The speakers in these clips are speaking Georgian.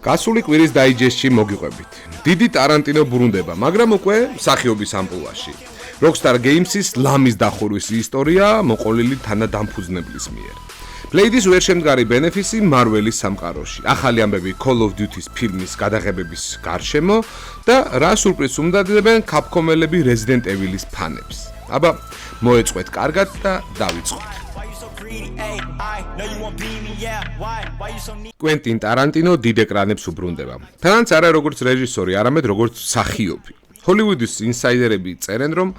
გასული კვირის დაიჯესტში მოგიყვებით. დიდი ტარანტინო ბრუნდება, მაგრამ უკვე მსახიობის ამპლუაში. Rockstar Games-ის ლამის დახურვის ისტორია მოყოლილი თანადამფუძნებლის მიერ. Blade-ის ვერშემდგარი ბენეფისი Marvel-ის სამყაროში. ახალი ამბები Call of Duty-ის ფილმის გადაღებების გარშემო და რა სურპრიზს უმდადებენ Capcom-ელები Resident Evil-ის ფანებს. აბა მოეწყვეთ კარგად და დავიწყოთ. Quentin Tarantino დიდ ეკრანებს უბრუნდება. თანაც არა როგორც რეჟისორი, არამედ როგორც მსახიობი. Hollywood-ის ინსაიდერები წერენ, რომ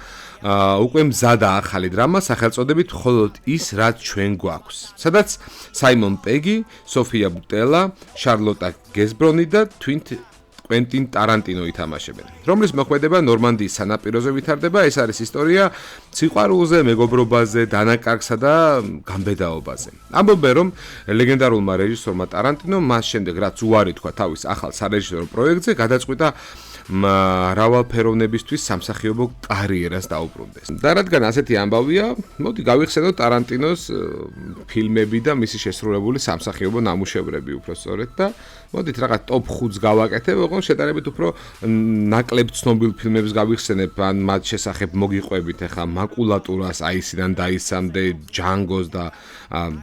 უკვე მზადა ახალი დრამა სახელწოდებით მხოლოდ ის, რაც ჩვენ გვაქვს. სადაც Simon Pegg, Sofia Boutella, Charlotte Gainsbourg და Quentin Tarantino ითამაშებენ. რომლის მოქმედება ნორმანდიის სანაპიროზე ვითარდება, ეს არის ისტორია სიყვარულზე, მეგობრობაზე, დანაკარგსა და გამბედაობაზე. ამბობენ, რომ ლეგენდარულმა რეჟისორმა Tarantino მას შემდეგ, რაც უარი თქვა თავის ახალ სარეჟისორო პროექტზე, გადაწყვიტა მრავალფეროვნებისთვის სამსახიობო კარიერას დაუბრუნდეს. და რადგან ასეთი ამბავია, მოდი გავიხსენოთ Tarantinos ფილმები და მისი შესრულებული სამსახიობო ნამუშევრები უფრო სწორედ და მოდით რაღაც ტოპ 5-ს გავაკეთებ, ოღონდ შედარებით უფრო ნაკლებ ცნობილ ფილმებს გავიხსენებ, ან მათ შესახებ მოგიყვებით ახლა მაკულატურას აისიდან დაისამდე, Django-ს და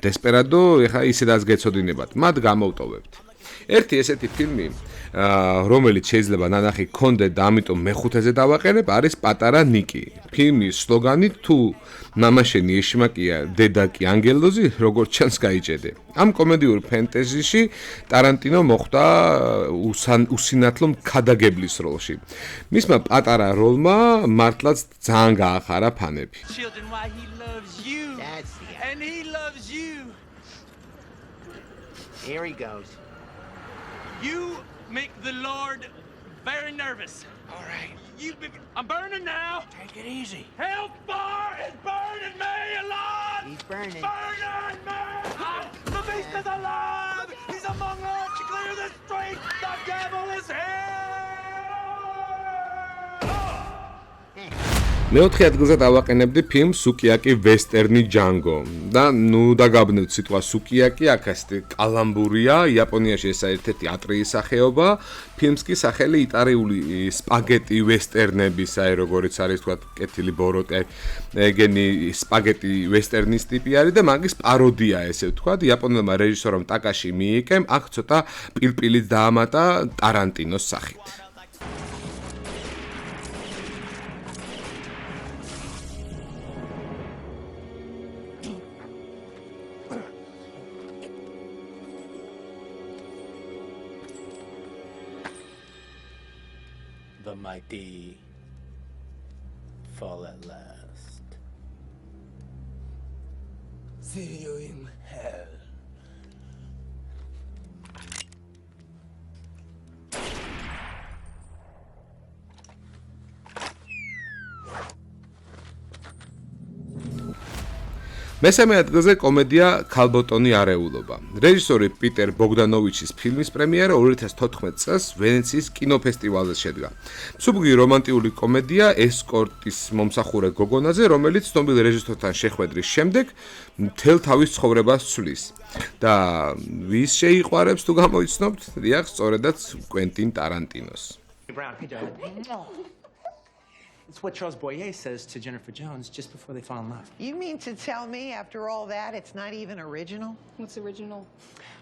Desperado, ახლა ისედაც გეცოდინებათ. მათ გამოვტოვებთ. ერთი ესეთი ფილმი რომელიც შეიძლება ნანახი გქონდეთ და ამიტომ მეხუთეზე დავაყენებ, არის პატარა ნიკი. ფილმის სლოგანი თუ მამა შენი ეშმაკია, დედა კი ანგელოზი, როგორც ჩანს გაიჭედე. ამ კომედიურ ფენტეზიში Tarantino მოხვდა უსინათლო ქადაგებლის როლში. მისმა პატარა როლმა მართლაც ძალიან გაახარა ფანები. Here he goes. You make the Lord very nervous. All right. I'm burning now. Take it easy. Hellfire is burning me alive. He's burning. Burning me. The beast is alive. He's among us. Clear the street. The devil is here. მეოთხე ადგილზე დავაყენებდი ფილმ Sukiyaki Western Django. და ნუ დაგაბნევთ სიტყვა Sukiyaki, აქ ასეთი კალამბურია, იაპონიაში ეს ერთ-ერთი ატრიის სახეობა, ფილმს კი სახელი იტალიური სპაგეტი ვესტერნების, აი როგორიც არის თქვა კეთილი ბოროტე, ეგენი სპაგეტი ვესტერნის ტიპი არის და მაგის პაროდია ესე ვთქვა, იაპონელმა რეჟისორამ ტაკაში მიიკემ, აქ ცოტა პილპილით დაამატა Tarantinos სახით. The mighty fall at last. See you in hell. მესამე ადგილზე კომედია ქალბოტონი არეულობა. რეჟისორი პიტერ ბოგდანოვიჩის ფილმის პრემიერა 2014 წელს ვენეციის კინოფესტივალზე შედგა. მსუბუქი რომანტიკული კომედია ესკორტის მომსახურე გოგონაზე, რომელიც ცნობილ რეჟისორთან შეხვედრის შემდეგ მთელ თავის ცხოვრებას ცვლის. და ვის შეიყვარებს თუ გამოიცნობთ? დიახ, სწორედაც Quentin Tarantinos. Brown, hey, darling. It's what Charles Boyer says to Jennifer Jones just before they fall in love. You mean to tell me after all that it's not even original? What's original?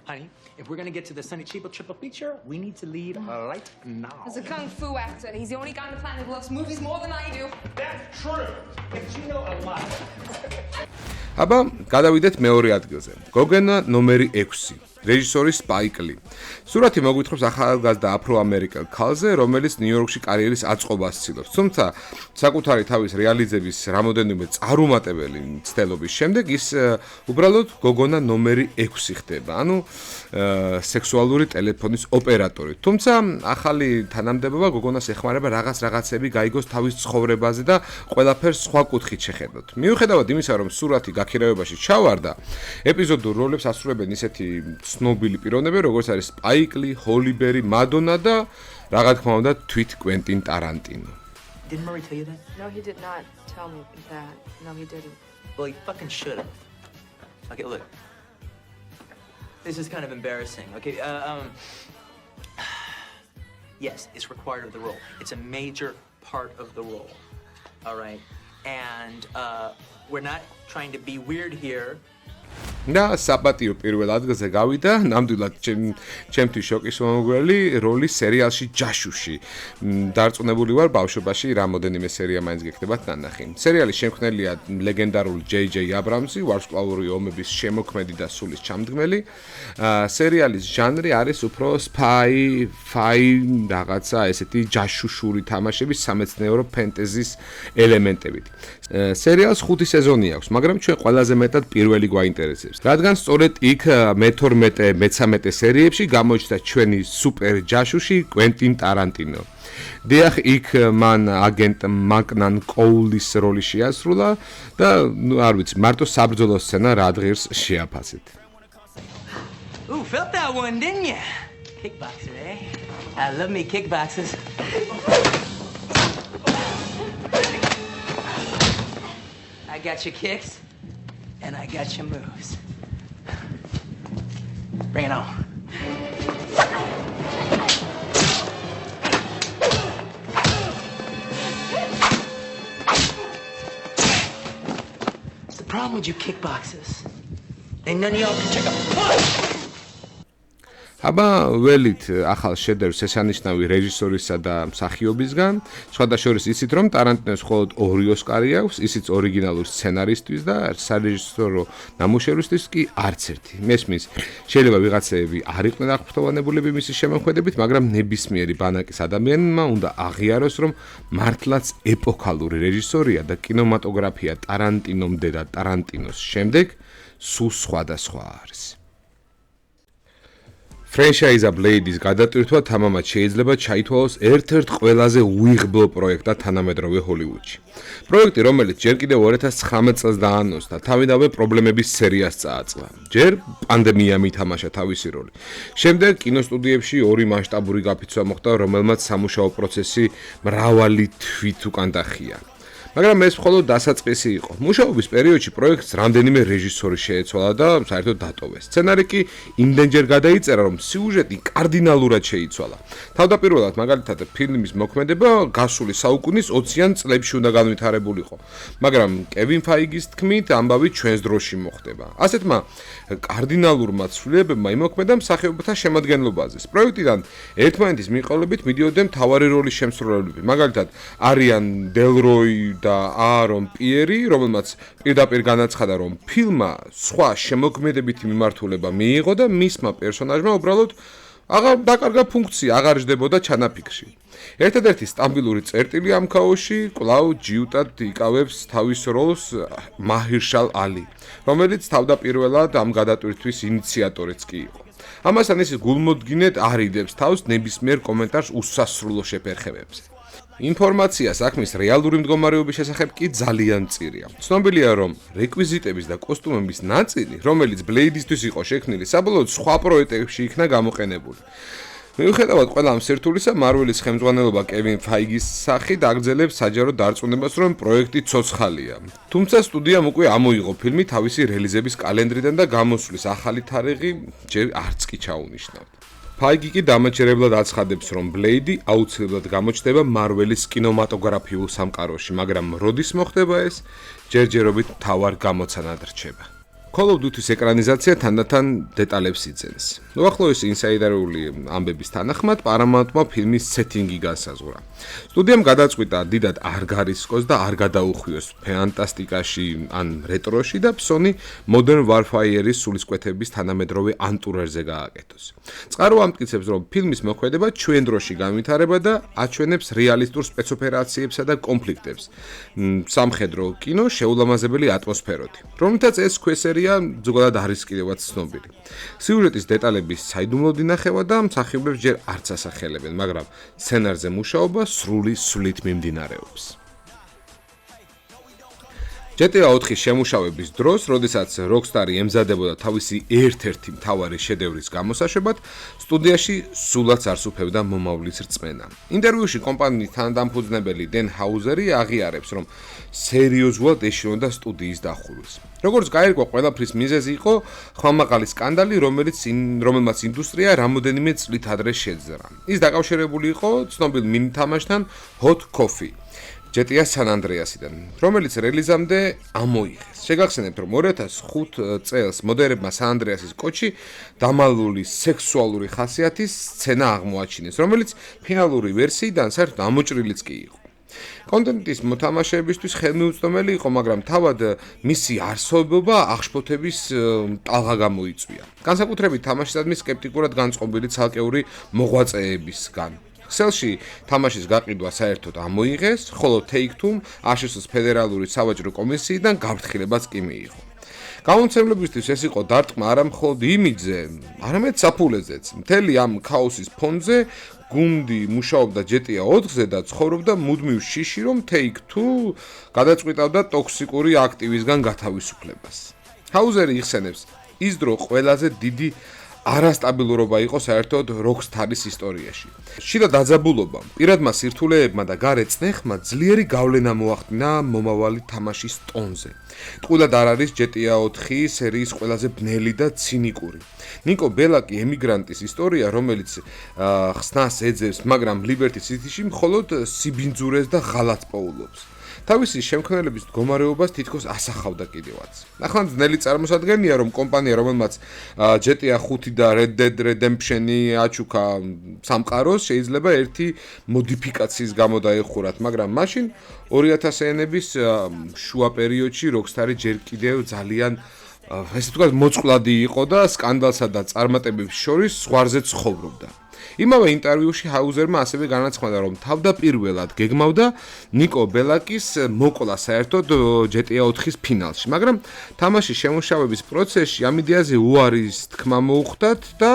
Honey, if we're going to get to the Sonny Chiba triple feature, we need to leave right now. As a kung fu actor, he's the only guy on the planet who loves movies more than I do. That's true. But you know a lot. აბა გადავიდეთ მეორე ადგილზე. გოგონა ნომერი 6. რეჟისორი Spike Lee. სურათი მოგვითხრობს ახალგაზრდა აფრო-ამერიკელ ქალზე, რომელიც ნიუ-იორკში კარიერის აწყობას ცდილობს. თუმცა საკუთარი თავის რეალიზების რამოდენიმე წარუმატებელი მცდელობის შემდეგ ის უბრალოდ გოგონა ნომერი 6 ხდება. ანუ სექსუალური ტელეფონის ოპერატორი. თუმცა ახალი თანამდებობა გოგონას ეხმარება რაღაცები გაიგოს თავის ცხოვრებაზე და ყველაფერს სხვა კუთხით შეხედოთ. მიუხედავად იმისა, რომ სურათი გაქირავებაში ჩავარდა, ეპიზოდურ როლებს ასრულებენ ისეთი ცნობილი პიროვნები, როგორც არის Spike Lee, Halle Berry, Madonna და რა თქმა უნდა თვით Quentin Tarantino. Didn't Murray tell you that? No, he did not tell me that. No, he didn't. Well, he fucking should have. Okay, look. This is kind of embarrassing. Okay, yes, it's required of the role. It's a major part of the role. All right? And we're not trying to be weird here. და საპატიო პირველ ადგილზე გავიდა ნამდვილად ჩემთვის შოკის მომგვრელი როლი სერიალში ჯაშუში. დარწმუნებული ვარ ბავშვობაში რამოდენიმე სერია მაინც გექნებათ ნანახი. სერიალის შემქმნელია ლეგენდარული ჯეი აბრამსი, ვარსკვლავური ომების შემოქმედი და სულის ჩამდგმელი. სერიალის ჟანრი არის უფრო spy რაღაცა ესეთი ჯაშუშური თამაშების სამეცნიერო ფენტეზის ელემენტებით. სერიალს 5 სეზონი აქვს, მაგრამ ჩვენ ყველაზე მეტად პირველი გვაინტერესებს. რადგან სწორედ იქ მე-12-მე-13 სერიებში გამოჩნდა ჩვენი სუპერ ჯაშუში კვენტინ ტარანტინო. დიახ, იქ მან აგენტ მაკნან კოულის როლი შეასრულა და არ ვიცი, მარტო საბრძოლო სცენა რა დღეს შეაფასეთ. Ooh, felt that one, didn't you? Kickboxer, eh? I love me kickboxers. I got your kicks, and I got your moves. Bring it on. What's the problem with you kickboxers? Ain't none of y'all can take a punch! აბა ველით ახალ შედევრს შესანიშნავი რეჟისორისა და მსახიობისგან, სხვადასხვა ისიც რომ ტარანტინოს მხოლოდ 2 ოსკარი აქვს, ისიც ორიგინალურ სცენარისტვის და სარეჟისორო ნამუშევრისთვის კი არც ერთი. მესმის, შეიძლება ვიღაცები არ იყვნენ აღფრთოვანებულები მისი შემოქმედებით, მაგრამ ნებისმიერი ბანაკის ადამიანმა უნდა აღიაროს, რომ მართლაც ეპოქალური რეჟისორია და კინემატოგრაფია ტარანტინომდე და ტარანტინოს შემდეგ სულ სხვადასხვა არის. ფრენჩაიზა ბლეიდის გადატვირთვა თამამად შეიძლება ჩაითვალოს ერთ-ერთ ყველაზე უიღბლო პროექტად თანამედროვე ჰოლივუდში. პროექტი, რომელიც ჯერ კიდევ 2019 წელს დაანონსდა, თავიდანვე პრობლემების სერიას წააწყდა. ჯერ პანდემიამ ითამაშა თავისი როლი. შემდეგ კინოსტუდიებში 2 მასშტაბური გაფიცვა მოხდა, რომელმაც სამუშაო პროცესი მრავალი თვით უკან დახია. მაგრამ ეს მხოლოდ დასაწყისი იყო. მუშაობის პერიოდში პროექტს რამდენიმე რეჟისორი შეეცვალა და საერთოდ დატოვეს. სცენარი კი იმდენჯერ გადაიწერა, რომ სიუჟეტი კარდინალურად შეიცვალა. თავდაპირველად, მაგალითად, ფილმის მოქმედება გასული საუკუნის 20-იან წლებში უნდა განვითარებულიყო. მაგრამ კევინ ფაიგის თქმით, ამბავი ჩვენს დროში მოხდება. ასეთმა კარდინალურმა ცვლილებებმა იმოქმედა მსახიობთა შემადგენლობაზე. პროექტიდან ერთმანეთის მიყოლებით მიდიოდნენ მთავარი როლის შემსრულებლები. მაგალითად, არიან დელროი და აარონ პიერი, რომელმაც პირდაპირ განაცხადა, რომ ფილმმა სხვა შემოქმედებითი მიმართულება მიიღო და მისმა პერსონაჟმა უბრალოდ აღარ დაკარგა ფუნქცია, აღარ ჯდებოდა ჩანაფიქრში. ერთადერთი სტაბილური წერტილი ამ ქაოსში კვლავ ჯიუტად იკავებს თავის როლს მაჰირშალ ალი, რომელიც თავდაპირველად ამ გადატვირთვის ინიციატორიც კი იყო. ამასთან ის გულმოდგინედ არიდებს თავს ნებისმიერ კომენტარს უსასრულო შეფერხებებზე. ინფორმაცია საქმის რეალური მდგომარეობის შესახებ კი ძალიან მწირია. ცნობილია, რომ რეკვიზიტების და კოსტუმების ნაწილი, რომელიც ბლეიდისთვის იყო შექმნილი, საბოლოოდ სხვა პროექტებში იქნა გამოყენებული. მიუხედავად ყველა ამ სირთულისა, მარველის ხელმძღვანელობა კევინ ფაიგის სახით აგრძელებს საჯარო დარწმუნებას, რომ პროექტი ცოცხალია. თუმცა სტუდიამ უკვე ამოიღო ფილმი თავისი რელიზების კალენდრიდან და გამოსვლის ახალი თარიღი ჯერ არც კი ჩაუნიშნავდა. ფაიგი კი დამაჯერებლად აცხადებს, რომ ბლეიდი აუცილებლად გამოჩნდება მარველის კინემატოგრაფიულ სამყაროში, მაგრამ როდის მოხდება ეს, ჯერჯერობით მთავარ გამოცანად რჩება. Call of Duty-ს ეკრანიზაცია თანდათან დეტალებს იძენს. უახლოესი ინსაიდერული ამბების თანახმად, Paramount-მა ფილმის სეტინგი განსაზღვრა. სტუდიამ გადაწყვიტა დიდად არ გარისკოს და არ გადაუხვიოს ფანტასტიკაში ან რეტროში და Sony Modern Warfare-ის სულისკვეთების თანამედროვე ანტურერზე გააკეთოს. წყარო ამტკიცებს, რომ ფილმის მოქმედება ჩვენ დროში განვითარება და აჩვენებს რეალისტურ სპეცოპერაციებსა და კონფლიქტებს. სამხედრო კინო შეულამაზებელი ატმოსფეროთი, რომლითაც ეს ქვესერი ზოგადად არის კიდევაც ცნობილი. სიუჟეტის დეტალების საიდუმლოდ ინახება და მსახიობებს ჯერ არც ასახელებენ, მაგრამ სცენარზე მუშაობა სრული სვლით მიმდინარეობს. GTA 4-ის შემუშავების დროს, როდესაც Rockstar-ი ემზადებოდა თავისი ერთ-ერთი მთავარი შედევრის გამოსაშვებად, სტუდიაში სულაც არ სუფევდა მომავლის რწმენა. ინტერვიუში კომპანიის თანადამფუძნებელი დენ ჰაუზერი აღიარებს, რომ სერიოზულად ეშინოდა სტუდიის დახურვის. როგორც გაირკვა, ყველაფრის მიზეზი იყო ხმამაღალი სკანდალი, რომელმაც ინდუსტრია რამოდენიმე წლით ადრე შეძრა. ის დაკავშირებული იყო ცნობილ მინითამაშთან Hot Coffee GTA San Andreas-იდან, რომელიც რელიზამდე ამოიღეს. შეგახსენებთ, რომ 2005 წელს მოდერებმა San Andreas-ის კოჩი დამალული სექსუალური ხასიათის სცენა აღმოაჩინეს, რომელიც ფინალური ვერსიიდან საერთოდ ამოჭრილიც კი იყო. კონტენტის მოთამაშეებისთვის ხელმიუწვდომელი იყო, მაგრამ თავად მისი არსებობა აღშფოთების ტალღა გამოიწვია. განსაკუთრებით თამაშისადმი სკეპტიკურად განწყობილი ცალკეული მოღვაწეებისგან. ქსელში თამაშის გაყიდვა საერთოდ ამოიღეს, ხოლო Take-Two აშშ-ის ფედერალური სავაჭრო კომისიიდან გაფრთხილებაც კი მიიღო. გამომცემლებისთვის ეს იყო დარტყმა არა მხოლოდ იმიჯზე, არამედ საფულეზეც. მთელი ამ ქაოსის ფონზე გუნდი მუშაობდა GTA 4-ზე და ცხოვრობდა მუდმივ შიში, რომ Take-Two გადაწყვიტავდა ტოქსიკური აქტივისგან გათავისუფლებას. ჰაუზერი იხსენებს, ის დრო ყველაზე დიდი არასტაბილურობა იყო საერთოდ Rockstar-ის ისტორიაში. შიდა დაძაბულობამ, პირადმა სირთულეებმა და გარე წნეხმა ძლიერი გავლენა მოახდინა მომავალი თამაშის ტონზე. ტყუილად არ არის GTA 4 სერიის ყველაზე ბნელი და ცინიკური. ნიკო ბელაკი ემიგრანტის ისტორია, რომელიც ხსნას ეძებს, მაგრამ Liberty City-ში მხოლოდ სიბინძურეს და ღალატს პოულობს. თავისი შემქმნელების მდგომარეობას თითქოს ასახავდა კიდევაც. ახლა ძნელი წარმოსადგენია, რომ კომპანია, რომელმაც GTA 5 და Red Dead Redemption-ი აჩუქა სამყაროს, შეიძლება ერთი მოდიფიკაციის გამო დაეხურათ, მაგრამ მაშინ 2000-იანების შუა პერიოდში Rockstar-ი ჯერ კიდევ ძალიან ესე ვთქვათ, მოწყვლადი იყო და სკანდალსა და წარმატებებს შორის ზღვარზე ცხოვრობდა. იმავე ინტერვიუში ჰაუზერმა ასევე განაცხადა, რომ თავდაპირველად გეგმავდა ნიკო ბელაკის მოკლა საერთოდ GTA 4-ის ფინალში, მაგრამ თამაშის შემუშავების პროცესში ამ იდეაზე უარის თქმა მოუხდათ და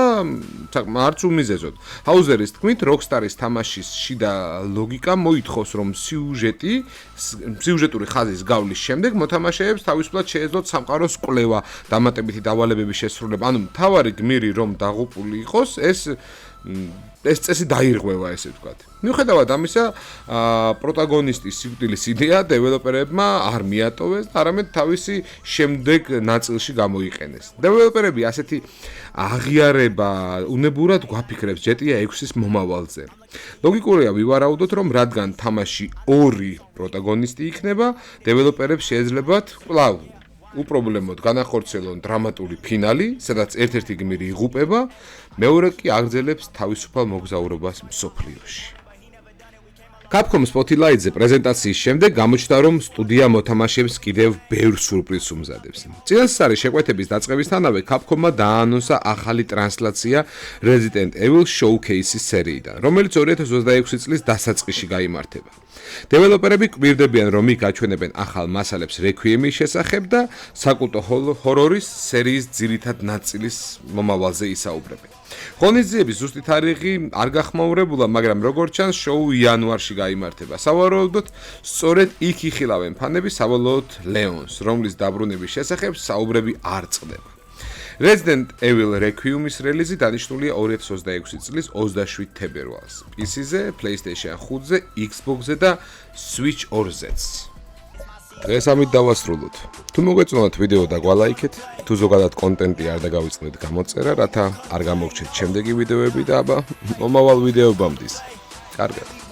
არც უმიზეზოდ. ჰაუზერის თქმით, Rockstar-ის თამაშის შიდა ლოგიკა მოითხოვს, რომ სიუჟეტური ხაზის გავლის შემდეგ მოთამაშეებს თავისუფლად შეეძლოთ სამყაროს კვლევა, დამატებითი დავალებების შესრულება, ანუ მთავარი გმირი რომ დაღუპული იყოს, ეს წესი დაირღვევა, ესე ვთქვათ. მიუხედავად ამისა, პროტაგონისტის სიკვდილის იდეა დეველოპერებმა არ მიატოვეს, არამედ თავისი შემდეგ ნაწილში გამოიყენეს. დეველოპერები ასეთი აღიარება უნებურად გვაფიქრებს GTA 6-ის მომავალზე. ლოგიკურია ვივარაუდოთ, რომ რადგან თამაში ორი პროტაგონისტი იქნება, დეველოპერებს შეეძლებათ კვლავ უპრობლემოდ განახორციელონ დრამატული ფინალი, სადაც ერთ-ერთი გმირი იღუპება, მეორე კი აგრძელებს თავისუფალ მოგზაურობას მსოფლიოში. Capcom Spotlight-ზე პრეზენტაციის შემდეგ გამოჩნდა, რომ სტუდია მოთამაშეებს კიდევ ბევრ სურპრიზს უმზადებს. წინასწარი შეკვეთების დაწყებისთანავე Capcom-მა დააანონსა ახალი ტრანსლაცია Resident Evil Showcase-ის სერიიდან, რომელიც 2026 წლის დასაწყისში გაიმართება. დეველოპერები კვირდებიან, რომ იქ აჩვენებენ ახალ მასალებს Requiem-ის შესახებ და საკულტო ჰორორის სერიის ძირითად ნაწილის მომავალზე ისაუბრებენ. ღონისძიების ზუსტი თარიღი არ გახმაურებულა, მაგრამ როგორც ჩანს, შოუ იანვარში გაიმართება. სავარაუდოდ, სწორედ იქ იხილავენ ფანები საბოლოოდ ლეონს, რომლის დაბრუნების შესახებ საუბრები არ წყდება. Resident Evil Requiem-ის რელიზი დანიშნულია 2026 წლის 27 თებერვალს. PC-ზე, PlayStation 5-ზე, Xbox-ზე და Switch 2-ზეც. დღეს ამით დავასრულოთ. თუ მოგეწონათ ვიდეო და გვალაიქეთ, თუ ზოგადად კონტენტი არ დაგავიწყდეთ გამოწერა, რათა არ გამოგჩეთ შემდეგი ვიდეოები და აბა მომავალ ვიდეობამდე. კარგად.